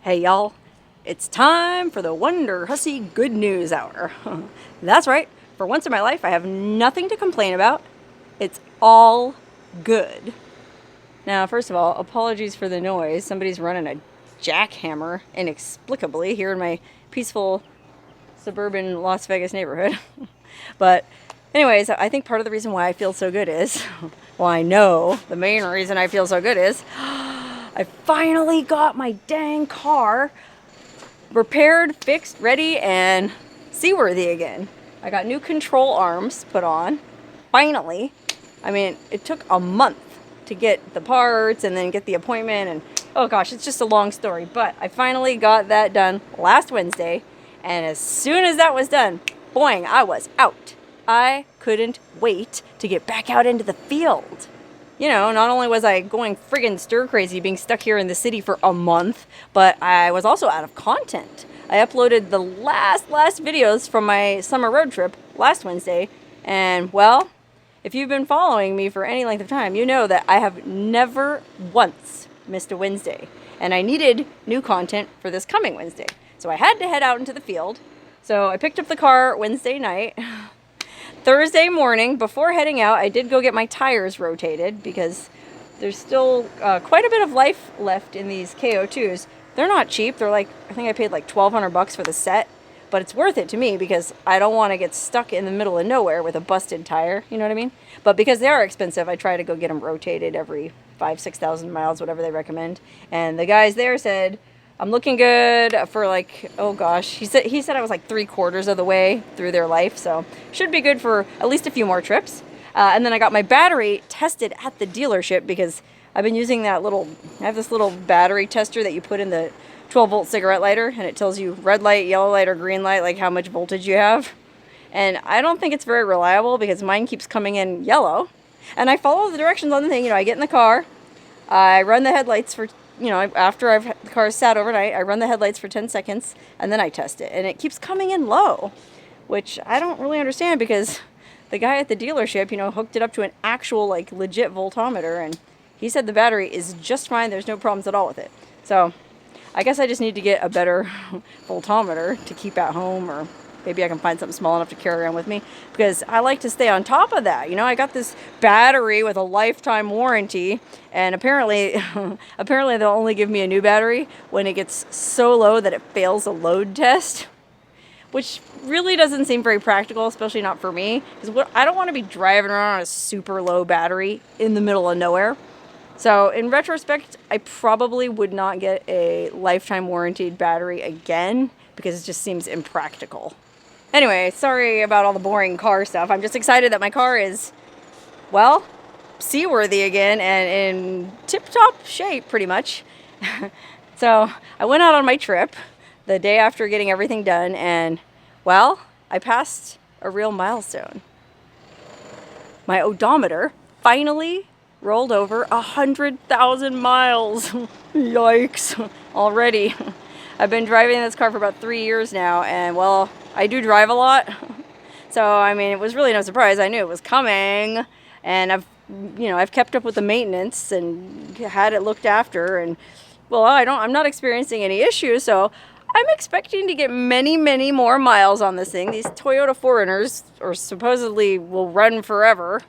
Hey y'all, it's time for the Wonderhussy Good News Hour. That's right, for once in my life I have nothing to complain about. It's all good. Now, first of all, apologies for the noise. Somebody's running a jackhammer inexplicably here in my peaceful suburban Las Vegas neighborhood. But anyways, I think part of the reason why I feel so good is, well, I know the main reason I feel so good is I finally got my dang car repaired, fixed, ready, and seaworthy again. I got new control arms put on, finally. I mean, it took a month to get the parts and then get the appointment, and oh gosh, it's just a long story, but I finally got that done last Wednesday, and as soon as that was done, boing, I was out. I couldn't wait to get back out into the field. You know, not only was I going friggin' stir crazy being stuck here in the city for a month, but I was also out of content. I uploaded the last videos from my summer road trip last Wednesday, and well, if you've been following me for any length of time, you know that I have never once missed a Wednesday, and I needed new content for this coming Wednesday. So I had to head out into the field. So I picked up the car Wednesday night. Thursday morning, before heading out, I did go get my tires rotated because there's still quite a bit of life left in these KO2s. They're not cheap. They're like, I think I paid like $1,200 for the set, but it's worth it to me because I don't want to get stuck in the middle of nowhere with a busted tire, you know what I mean? But because they are expensive, I try to go get them rotated every 5,000-6,000 miles, whatever they recommend. And the guys there said, I'm looking good for like, oh gosh, he said I was like 3/4 of the way through their life, so should be good for at least a few more trips. And then I got my battery tested at the dealership because I've been using I have this little battery tester that you put in the 12-volt cigarette lighter, and it tells you red light, yellow light, or green light, like how much voltage you have. And I don't think it's very reliable because mine keeps coming in yellow. And I follow the directions on the thing, I get in the car, I run the headlights for after the car sat overnight, I run the headlights for 10 seconds, and then I test it. And it keeps coming in low, which I don't really understand because the guy at the dealership, hooked it up to an actual, like, legit voltometer, and he said the battery is just fine. There's no problems at all with it. So I guess I just need to get a better voltometer to keep at home, or maybe I can find something small enough to carry around with me because I like to stay on top of that. I got this battery with a lifetime warranty, and apparently they'll only give me a new battery when it gets so low that it fails a load test, which really doesn't seem very practical, especially not for me, because I don't want to be driving around on a super low battery in the middle of nowhere. So in retrospect, I probably would not get a lifetime warranted battery again because it just seems impractical. Anyway, sorry about all the boring car stuff. I'm just excited that my car is, well, seaworthy again and in tip-top shape, pretty much. So I went out on my trip the day after getting everything done, and, well, I passed a real milestone. My odometer finally rolled over 100,000 miles. Yikes, already. I've been driving this car for about 3 years now, and, well, I do drive a lot. So, I mean, it was really no surprise. I knew it was coming, and I've kept up with the maintenance and had it looked after, and, well, I'm not experiencing any issues, so I'm expecting to get many, many more miles on this thing. These Toyota 4Runners or supposedly will run forever.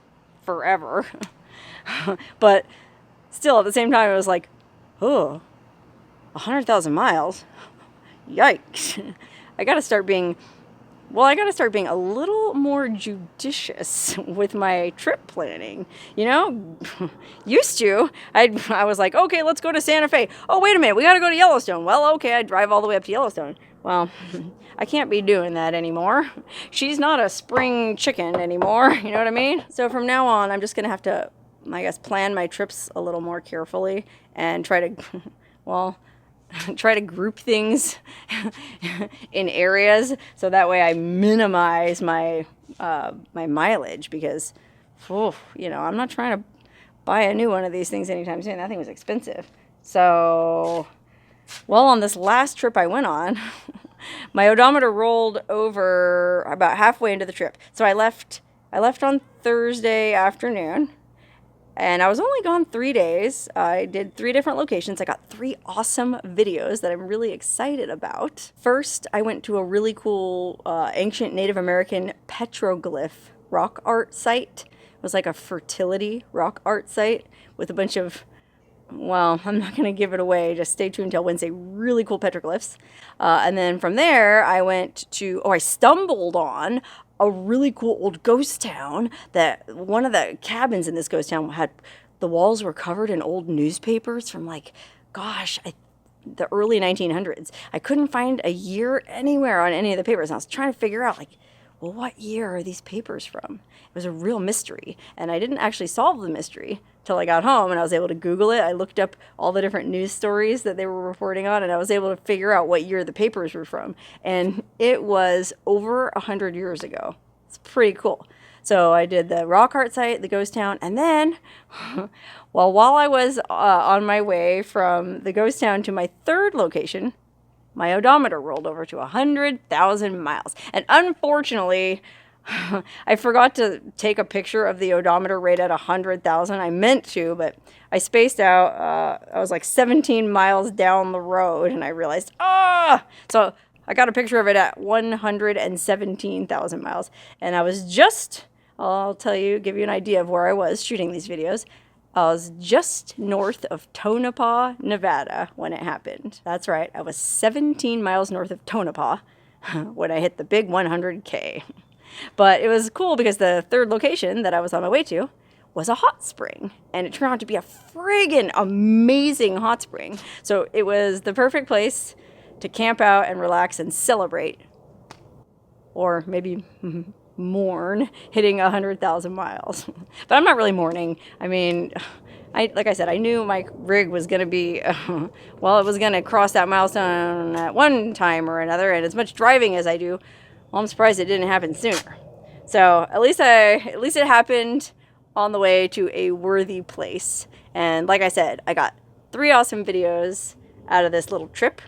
But still, at the same time, it was like, oh, 100,000 miles? Yikes. I gotta start being a little more judicious with my trip planning. Used to, I was like, okay, let's go to Santa Fe. Oh, wait a minute, we gotta go to Yellowstone. Well, okay, I'd drive all the way up to Yellowstone. Well, I can't be doing that anymore. She's not a spring chicken anymore, you know what I mean? So from now on, I'm just gonna have to, I guess, plan my trips a little more carefully and try to group things in areas so that way I minimize my mileage because, I'm not trying to buy a new one of these things anytime soon. That thing was expensive. So, well, on this last trip I went on, my odometer rolled over about halfway into the trip. So I left on Thursday afternoon, And I was only gone 3 days. I did 3 different locations. I got 3 awesome videos that I'm really excited about. First, I went to a really cool ancient Native American petroglyph rock art site. It was like a fertility rock art site with a bunch of, well, I'm not going to give it away. Just stay tuned until Wednesday. Really cool petroglyphs. And then from there, I stumbled on a really cool old ghost town that one of the cabins in this ghost town had, the walls were covered in old newspapers from like, gosh, the early 1900s. I couldn't find a year anywhere on any of the papers. And I was trying to figure out, like, well, what year are these papers from? It was a real mystery. And I didn't actually solve the mystery till I got home and I was able to Google it. I looked up all the different news stories that they were reporting on and I was able to figure out what year the papers were from. And it was over 100 years ago. It's pretty cool. So I did the rock art site, the ghost town, and then while I was on my way from the ghost town to my third location, my odometer rolled over to 100,000 miles. And unfortunately, I forgot to take a picture of the odometer rate at 100,000. I meant to, but I spaced out. I was like 17 miles down the road, and I realized, So I got a picture of it at 117,000 miles. And I was just, I'll tell you, give you an idea of where I was shooting these videos. I was just north of Tonopah, Nevada when it happened. That's right, I was 17 miles north of Tonopah when I hit the big 100K. But it was cool because the third location that I was on my way to was a hot spring. And it turned out to be a friggin' amazing hot spring. So it was the perfect place to camp out and relax and celebrate. Or maybe mourn hitting 100,000 miles. But I'm not really mourning. I mean, like I said, I knew my rig was going to be, it was going to cross that milestone at one time or another. And as much driving as I do, well, I'm surprised it didn't happen sooner. So at least it happened on the way to a worthy place. And like I said, I got 3 awesome videos out of this little trip.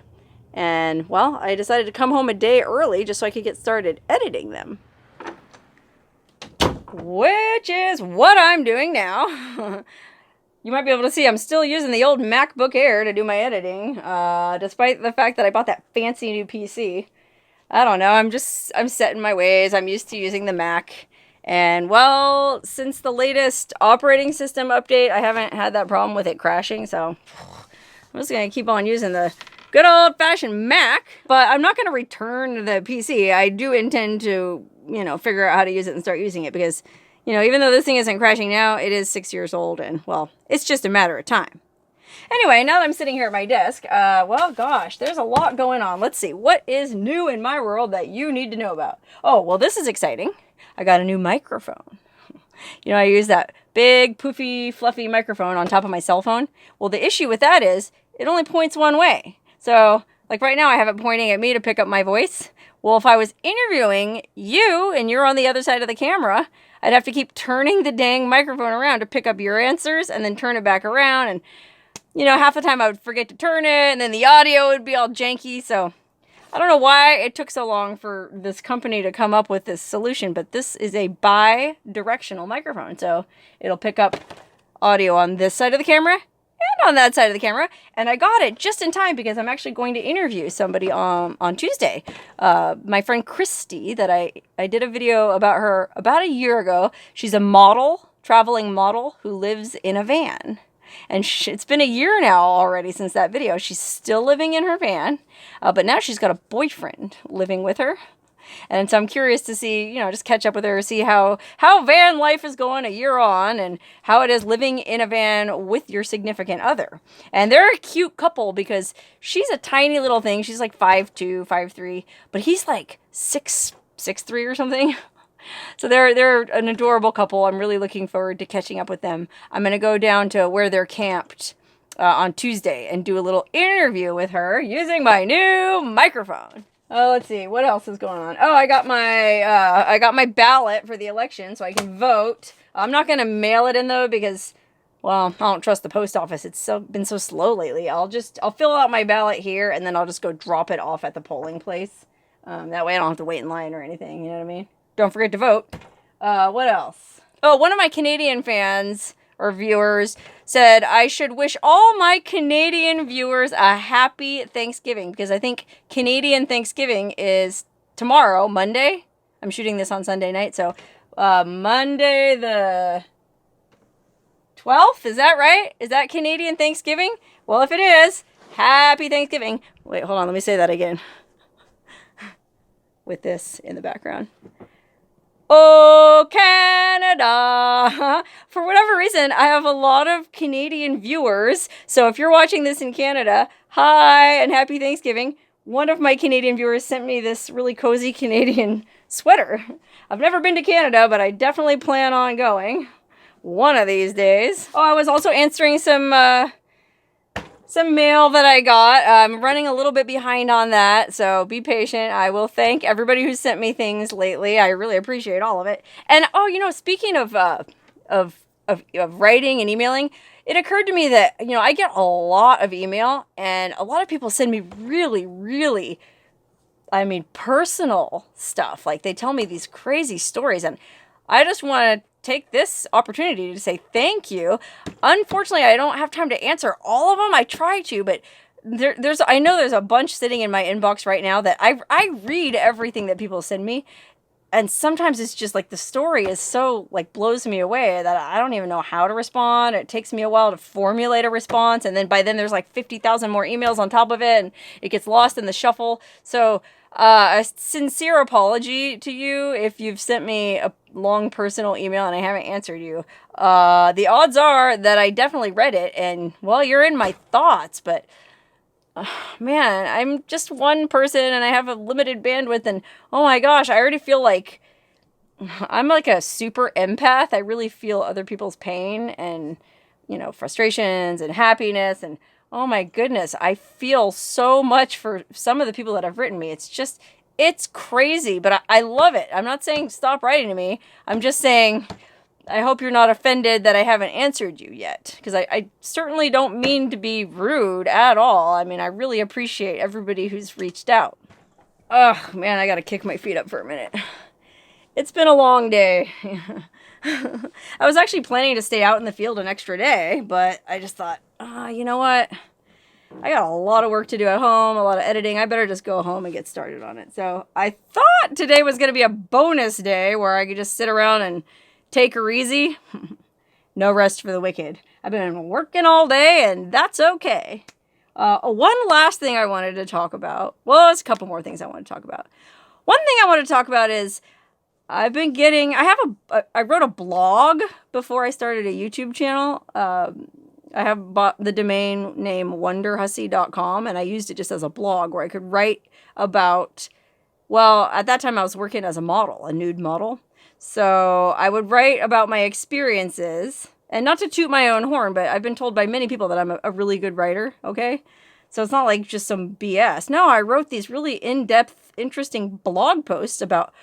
And well, I decided to come home a day early just so I could get started editing them. Which is what I'm doing now. You might be able to see I'm still using the old MacBook Air to do my editing, despite the fact that I bought that fancy new PC. I don't know, I'm set in my ways. I'm used to using the Mac. And well, since the latest operating system update, I haven't had that problem with it crashing, so I'm just going to keep on using the good old-fashioned Mac. But I'm not going to return the PC. I do intend to, figure out how to use it and start using it because, even though this thing isn't crashing now, it is 6 years old and, well, it's just a matter of time. Anyway, now that I'm sitting here at my desk, gosh, there's a lot going on. Let's see, what is new in my world that you need to know about? Oh, well, this is exciting. I got a new microphone. I use that big, poofy, fluffy microphone on top of my cell phone. Well, the issue with that is it only points one way. So, like right now, I have it pointing at me to pick up my voice. Well, if I was interviewing you and you're on the other side of the camera, I'd have to keep turning the dang microphone around to pick up your answers and then turn it back around. And, half the time I would forget to turn it and then the audio would be all janky. So I don't know why it took so long for this company to come up with this solution, but this is a bi-directional microphone. So it'll pick up audio on this side of the camera and on that side of the camera. And I got it just in time because I'm actually going to interview somebody on Tuesday. My friend Christy, that I did a video about her about a year ago. She's a model, traveling model who lives in a van. And it's been a year now already since that video. She's still living in her van, but now she's got a boyfriend living with her. And so I'm curious to see, just catch up with her, see how van life is going a year on and how it is living in a van with your significant other. And they're a cute couple because she's a tiny little thing. She's like 5'2", 5'3", but he's like 6'3" or something. So they're an adorable couple. I'm really looking forward to catching up with them. I'm going to go down to where they're camped on Tuesday and do a little interview with her using my new microphone. Oh, let's see. What else is going on? Oh, I got my ballot for the election so I can vote. I'm not going to mail it in though because, well, I don't trust the post office. It's been so slow lately. I'll fill out my ballot here and then I'll just go drop it off at the polling place. That way I don't have to wait in line or anything. You know what I mean? Don't forget to vote. What else? Oh, one of my Canadian fans or viewers said I should wish all my Canadian viewers a happy Thanksgiving, because I think Canadian Thanksgiving is tomorrow, Monday. I'm shooting this on Sunday night, so Monday the 12th, is that right? Is that Canadian Thanksgiving? Well, if it is, happy Thanksgiving. Wait, hold on, let me say that again. With this in the background. Oh, Canada! For whatever reason, I have a lot of Canadian viewers. So if you're watching this in Canada, hi and happy Thanksgiving. One of my Canadian viewers sent me this really cozy Canadian sweater. I've never been to Canada, but I definitely plan on going one of these days. Oh, I was also answering some mail that I got. I'm running a little bit behind on that, so be patient. I will thank everybody who sent me things lately. I really appreciate all of it. And oh, you know, speaking of writing and emailing, it occurred to me that, you know, I get a lot of email, and a lot of people send me really, really, I mean, personal stuff. Like, they tell me these crazy stories, and I just want to take this opportunity to say thank you. Unfortunately, I don't have time to answer all of them. I try to, but I know there's a bunch sitting in my inbox right now that I read everything that people send me, and sometimes it's just like the story is so like blows me away that I don't even know how to respond. It takes me a while to formulate a response, and then by then there's like 50,000 more emails on top of it, and it gets lost in the shuffle. So a sincere apology to you if you've sent me a long personal email and I haven't answered you. The odds are that I definitely read it, and well, you're in my thoughts, but man, I'm just one person and I have a limited bandwidth, and oh my gosh, I already feel like I'm like a super empath. I really feel other people's pain and, you know, frustrations and happiness, and oh my goodness, I feel so much for some of the people that have written me. It's crazy, but I love it. I'm not saying stop writing to me. I'm just saying I hope you're not offended that I haven't answered you yet, because I certainly don't mean to be rude at all. I mean, I really appreciate everybody who's reached out. Ugh, man, I gotta kick my feet up for a minute. It's been a long day. I was actually planning to stay out in the field an extra day, but I just thought, you know what? I got a lot of work to do at home, a lot of editing. I better just go home and get started on it. So I thought today was going to be a bonus day where I could just sit around and take her easy. No rest for the wicked. I've been working all day, and that's okay. One last thing I wanted to talk about. Well, there's a couple more things I want to talk about. One thing I want to talk about is I wrote a blog before I started a YouTube channel. I have bought the domain name wonderhussey.com, and I used it just as a blog where I could write about, well, at that time I was working as a model, a nude model. So I would write about my experiences, and not to toot my own horn, but I've been told by many people that I'm a really good writer, okay? So it's not like just some BS. No, I wrote these really in-depth, interesting blog posts about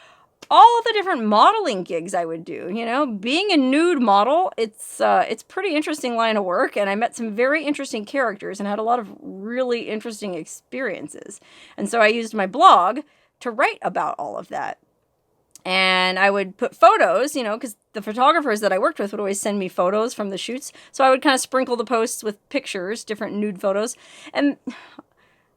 all the different modeling gigs I would do. You know, being a nude model, it's pretty interesting line of work, and I met some very interesting characters and had a lot of really interesting experiences. And so I used my blog to write about all of that. And I would put photos, you know, because the photographers that I worked with would always send me photos from the shoots. So I would kind of sprinkle the posts with pictures, different nude photos. And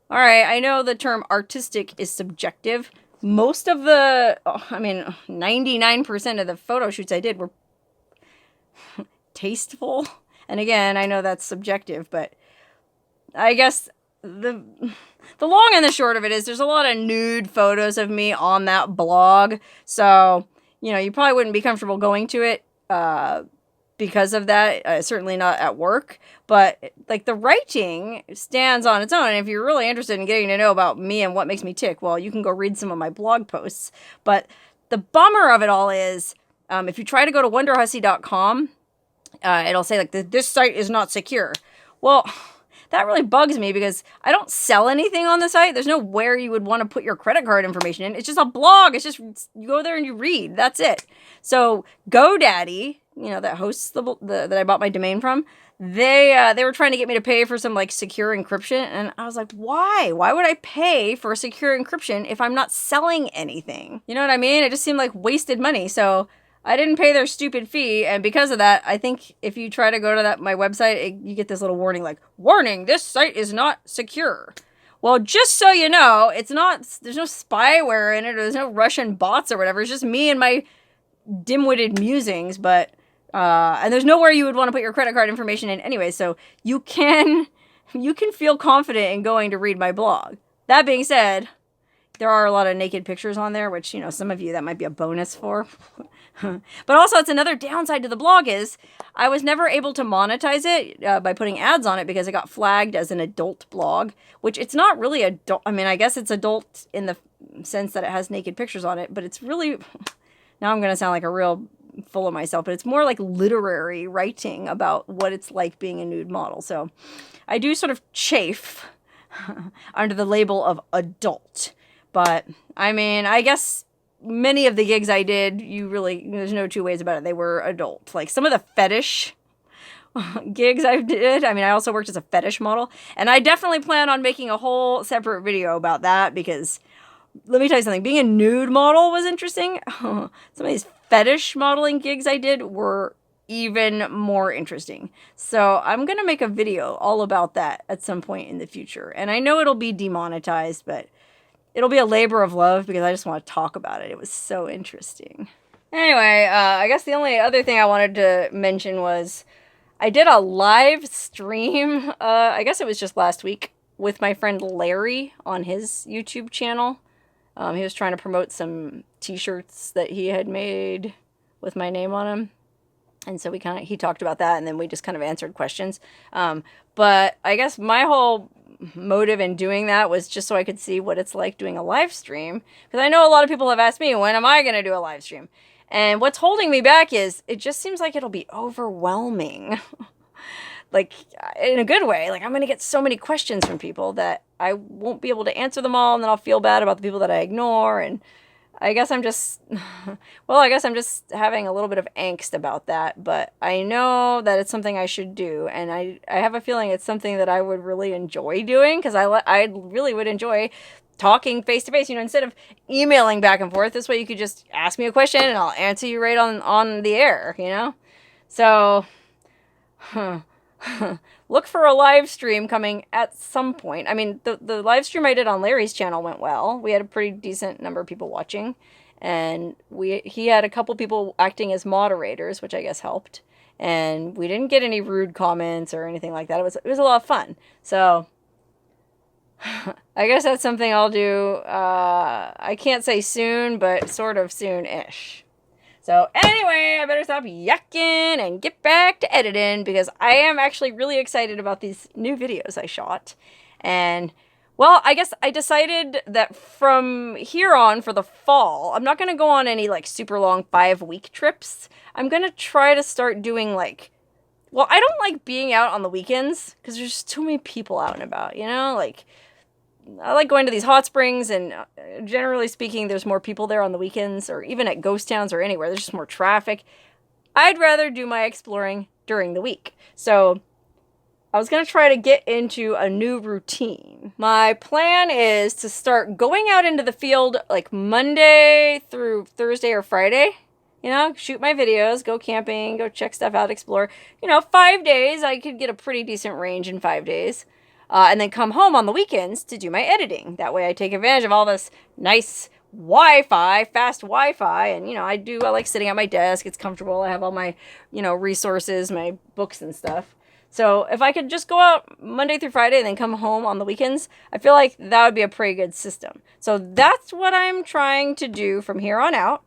all right, I know the term artistic is subjective. Most of 99% of the photo shoots I did were tasteful. And again, I know that's subjective, but I guess the long and the short of it is there's a lot of nude photos of me on that blog. So, you know, you probably wouldn't be comfortable going to it because of that. Certainly not at work. But, like, the writing stands on its own. And if you're really interested in getting to know about me and what makes me tick, well, you can go read some of my blog posts. But the bummer of it all is, if you try to go to wonderhussey.com, it'll say, like, this site is not secure. Well, that really bugs me because I don't sell anything on the site. There's nowhere you would want to put your credit card information in. It's just a blog. It's just, you go there and you read. That's it. So GoDaddy, you know, that hosts that I bought my domain from, they were trying to get me to pay for some, like, secure encryption. And I was like, why? Why would I pay for secure encryption if I'm not selling anything? You know what I mean? It just seemed like wasted money. So I didn't pay their stupid fee, and because of that, I think if you try to go to my website, you get this little warning like, warning, this site is not secure. Well, just so you know, it's not, there's no spyware in it, or there's no Russian bots or whatever. It's just me and my dim-witted musings, but, and there's nowhere you would want to put your credit card information in anyway, so you can feel confident in going to read my blog. That being said, there are a lot of naked pictures on there, which, you know, some of you that might be a bonus for. But also, it's another downside to the blog is I was never able to monetize it by putting ads on it because it got flagged as an adult blog, which it's not really adult. I mean, I guess it's adult in the sense that it has naked pictures on it, but it's really, now I'm going to sound like a real full of myself, but it's more like literary writing about what it's like being a nude model. So I do sort of chafe under the label of adult. But, I mean, I guess many of the gigs I did, there's no two ways about it. They were adult. Like, some of the fetish gigs I did, I mean, I also worked as a fetish model. And I definitely plan on making a whole separate video about that because, let me tell you something, being a nude model was interesting. Some of these fetish modeling gigs I did were even more interesting. So I'm going to make a video all about that at some point in the future. And I know it'll be demonetized, but it'll be a labor of love because I just want to talk about it. It was so interesting. Anyway, I guess the only other thing I wanted to mention was I did a live stream, I guess it was just last week, with my friend Larry on his YouTube channel. He was trying to promote some t-shirts that he had made with my name on them. And so he talked about that, and then we just kind of answered questions. But I guess my whole motive in doing that was just so I could see what it's like doing a live stream. Because I know a lot of people have asked me, when am I going to do a live stream? And what's holding me back is it just seems like it'll be overwhelming. Like, in a good way. Like, I'm going to get so many questions from people that I won't be able to answer them all, and then I'll feel bad about the people that I ignore, and I guess I'm just, having a little bit of angst about that, but I know that it's something I should do, and I have a feeling it's something that I would really enjoy doing, because I really would enjoy talking face-to-face, you know, instead of emailing back and forth. This way you could just ask me a question, and I'll answer you right on the air, you know? So, look for a live stream coming at some point. I mean, the live stream I did on Larry's channel went well. We had a pretty decent number of people watching, and he had a couple people acting as moderators, which I guess helped. And we didn't get any rude comments or anything like that. It was a lot of fun. So I guess that's something I'll do. I can't say soon, but sort of soon-ish. So anyway, I better stop yakking and get back to editing because I am actually really excited about these new videos I shot. And, well, I guess I decided that from here on for the fall, I'm not going to go on any, like, super long 5-week trips. I'm going to try to start doing, like, well, I don't like being out on the weekends because there's just too many people out and about, you know? Like, I like going to these hot springs, and generally speaking, there's more people there on the weekends, or even at ghost towns or anywhere. There's just more traffic. I'd rather do my exploring during the week. So I was going to try to get into a new routine. My plan is to start going out into the field like Monday through Thursday or Friday. You know, shoot my videos, go camping, go check stuff out, explore. You know, 5 days. I could get a pretty decent range in 5 days. And then come home on the weekends to do my editing. That way I take advantage of all this nice Wi-Fi, fast Wi-Fi. And, you know, I like sitting at my desk. It's comfortable. I have all my, you know, resources, my books and stuff. So if I could just go out Monday through Friday and then come home on the weekends, I feel like that would be a pretty good system. So that's what I'm trying to do from here on out.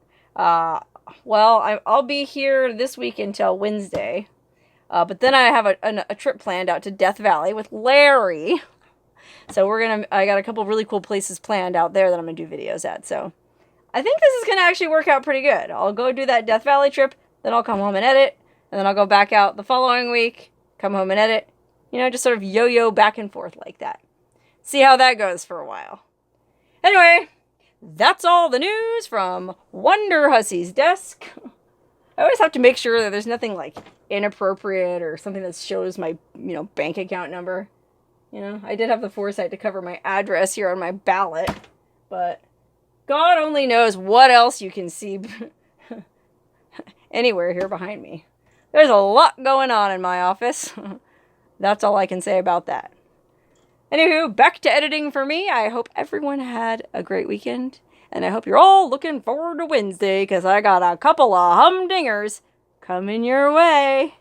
Well, I'll be here this week until Wednesday. But then I have a trip planned out to Death Valley with Larry. So I got a couple of really cool places planned out there that I'm going to do videos at. So I think this is going to actually work out pretty good. I'll go do that Death Valley trip, then I'll come home and edit, and then I'll go back out the following week, come home and edit. You know, just sort of yo-yo back and forth like that. See how that goes for a while. Anyway, that's all the news from Wonderhussy's desk. I always have to make sure that there's nothing like inappropriate or something that shows my, you know, bank account number. You know, I did have the foresight to cover my address here on my ballot, but God only knows what else you can see anywhere here behind me. There's a lot going on in my office. That's all I can say about that. Anywho, back to editing for me. I hope everyone had a great weekend. And I hope you're all looking forward to Wednesday, because I got a couple of humdingers coming your way.